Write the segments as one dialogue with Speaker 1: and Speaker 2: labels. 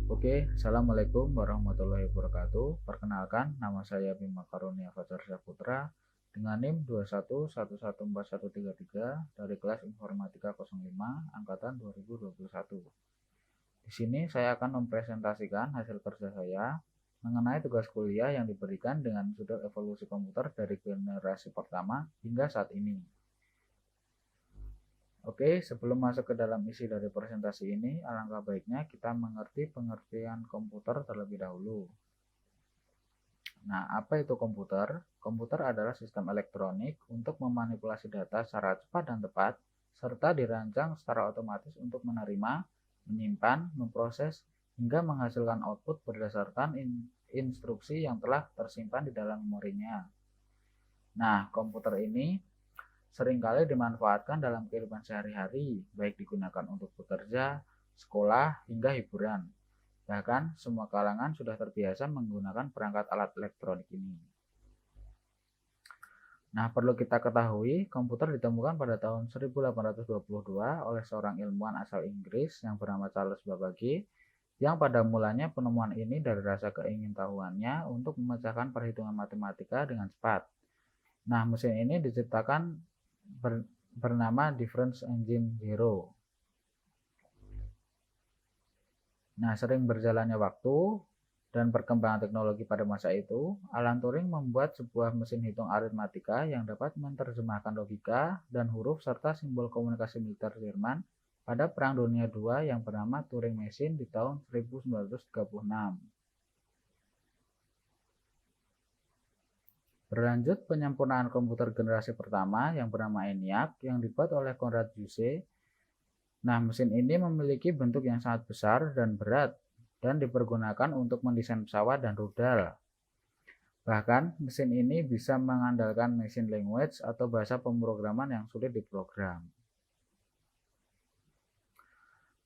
Speaker 1: Assalamualaikum warahmatullahi wabarakatuh. Perkenalkan, nama saya Bima Karunia Fajar Saputra dengan NIM 21114133 dari kelas Informatika 05 angkatan 2021. Di sini saya akan mempresentasikan hasil kerja saya mengenai tugas kuliah yang diberikan dengan judul evolusi komputer dari generasi pertama hingga saat ini. Sebelum masuk ke dalam isi dari presentasi ini, alangkah baiknya kita mengerti pengertian komputer terlebih dahulu. Nah, apa itu komputer? Komputer adalah sistem elektronik untuk memanipulasi data secara cepat dan tepat, serta dirancang secara otomatis untuk menerima, menyimpan, memproses, hingga menghasilkan output berdasarkan instruksi yang telah tersimpan di dalam memorinya. Nah, komputer ini seringkali dimanfaatkan dalam kehidupan sehari-hari, baik digunakan untuk bekerja, sekolah, hingga hiburan. Bahkan, semua kalangan sudah terbiasa menggunakan perangkat alat elektronik ini. Nah, perlu kita ketahui, komputer ditemukan pada tahun 1822 oleh seorang ilmuwan asal Inggris yang bernama Charles Babbage, yang pada mulanya penemuan ini dari rasa keingintahuannya untuk memecahkan perhitungan matematika dengan cepat. Nah, mesin ini diciptakan bernama Difference Engine Zero. Nah, sering berjalannya waktu dan perkembangan teknologi pada masa itu, Alan Turing membuat sebuah mesin hitung aritmatika yang dapat menerjemahkan logika dan huruf serta simbol komunikasi militer Jerman pada Perang Dunia II yang bernama Turing Machine di tahun 1936. Berlanjut, penyempurnaan komputer generasi pertama yang bernama ENIAC yang dibuat oleh Konrad Zuse. Nah, mesin ini memiliki bentuk yang sangat besar dan berat dan dipergunakan untuk mendesain pesawat dan rudal. Bahkan, mesin ini bisa mengandalkan machine language atau bahasa pemrograman yang sulit diprogram.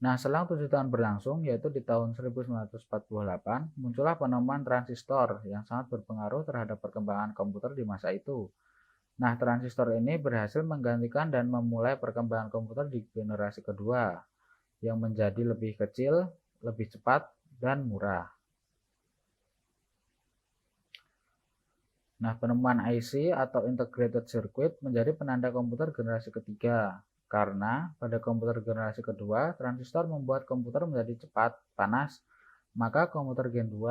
Speaker 1: Nah, selang 7 tahun berlangsung, yaitu di tahun 1948, muncullah penemuan transistor yang sangat berpengaruh terhadap perkembangan komputer di masa itu. Nah, transistor ini berhasil menggantikan dan memulai perkembangan komputer di generasi kedua, yang menjadi lebih kecil, lebih cepat, dan murah. Nah, penemuan IC atau Integrated Circuit menjadi penanda komputer generasi ketiga. Karena pada komputer generasi kedua, transistor membuat komputer menjadi cepat, panas, maka komputer Gen 2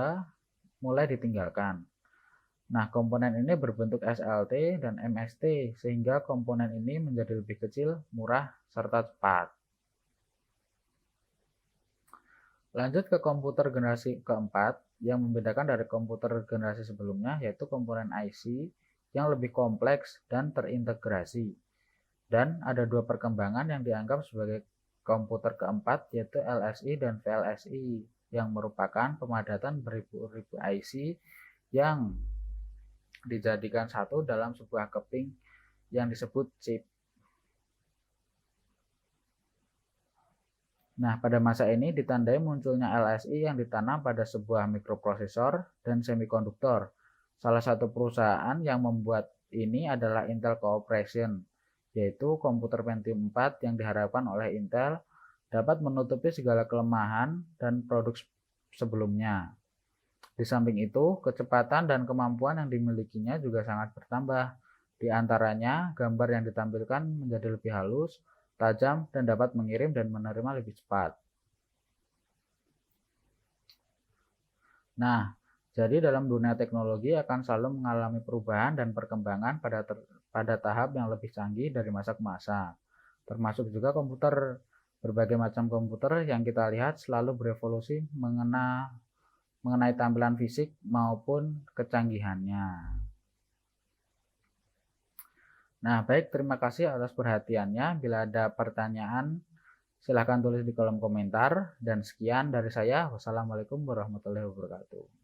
Speaker 1: mulai ditinggalkan. Nah, komponen ini berbentuk SLT dan MST, sehingga komponen ini menjadi lebih kecil, murah, serta cepat. Lanjut ke komputer generasi keempat, yang membedakan dari komputer generasi sebelumnya, yaitu komponen IC yang lebih kompleks dan terintegrasi. Dan ada dua perkembangan yang dianggap sebagai komputer keempat, yaitu LSI dan VLSI, yang merupakan pemadatan beribu-ribu IC yang dijadikan satu dalam sebuah keping yang disebut chip. Nah, pada masa ini ditandai munculnya LSI yang ditanam pada sebuah mikroprosesor dan semikonduktor. Salah satu perusahaan yang membuat ini adalah Intel Corporation, yaitu komputer Pentium 4 yang diharapkan oleh Intel dapat menutupi segala kelemahan dan produk sebelumnya. Di samping itu, kecepatan dan kemampuan yang dimilikinya juga sangat bertambah. Di antaranya, gambar yang ditampilkan menjadi lebih halus, tajam, dan dapat mengirim dan menerima lebih cepat. Nah, jadi dalam dunia teknologi akan selalu mengalami perubahan dan perkembangan pada tahap yang lebih canggih dari masa ke masa. Termasuk juga komputer. Berbagai macam komputer yang kita lihat selalu berevolusi mengenai tampilan fisik maupun kecanggihannya. Nah, baik, terima kasih atas perhatiannya. Bila ada pertanyaan, silahkan tulis di kolom komentar. Dan sekian dari saya. Wassalamualaikum warahmatullahi wabarakatuh.